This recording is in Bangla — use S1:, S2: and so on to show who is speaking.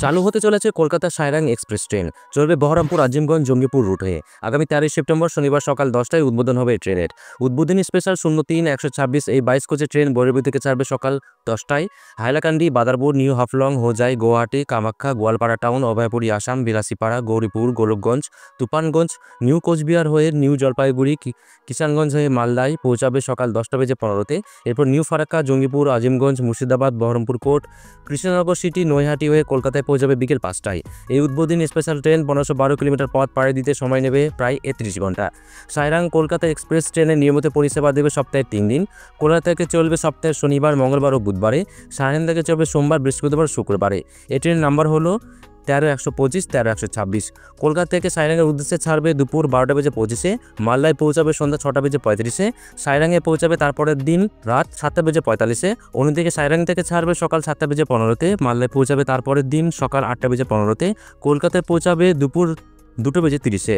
S1: চালু হতে চলেছে কলকাতা সায়রাং এক্সপ্রেস ট্রেন। চলবে বহরমপুর, আজিমগঞ্জ, জঙ্গিপুর রুট হয়ে। আগামী 13 সেপ্টেম্বর শনিবার সকাল 10টায় উদ্বোধন হবে এই ট্রেনের। উদ্বোধনী স্পেশাল 03-126 এই 22 কোচের ট্রেন বরেলি থেকে ছাড়বে সকাল 10টায়। Hailakandi, Badarpur, new Haflong, Hojai, Guwahati, Kamakhya, Goalpara town, Abhayapuri, Assam, Bilasipara, Gauripur, Golakganj, Tufanganj, new Cooch Behar হয়ে নিউ জলপাইগুড়ি, কিষানগঞ্জ হয়ে মালদায় পৌঁছাবে সকাল 10:15-তে। এরপর new Farakka, Jangipur, Azimganj, Murshidabad, Baharampur court, Krishnanagar city, Naihati হয়ে কলকাতায় পৌঁছাবে বিকেল 5টায়। এই উদ্বোধনী স্পেশাল ট্রেন 1512 কিলোমিটার পথ পাড়ি দিতে সময় নেবে প্রায় 31 ঘন্টা। সায়রাং কলকাতা এক্সপ্রেস ট্রেনের নিয়মিত পরিষেবা দেবে সপ্তাহে 3 দিন। কলকাতা থেকে চলবে সপ্তাহের শনিবার, মঙ্গলবার ও বুধবারে। সায়রাং থেকে চলবে সোমবার, বৃহস্পতিবার, শুক্রবারে। এই ট্রেনের নাম্বার হলো 13-125, 13-126। কলকাতা থেকে সায়রাংয়ের উদ্দেশ্যে ছাড়বে দুপুর 12:25, মালদায় পৌঁছাবে সন্ধ্যা 6:35, সায়রাংয়ে পৌঁছাবে তারপরের দিন রাত 7:45। অন্যদিকে সায়রাং থেকে ছাড়বে সকাল 7:15-তে, মালদায় পৌঁছাবে তারপরের দিন সকাল 8:15-তে, কলকাতায় পৌঁছাবে দুপুর 2:30।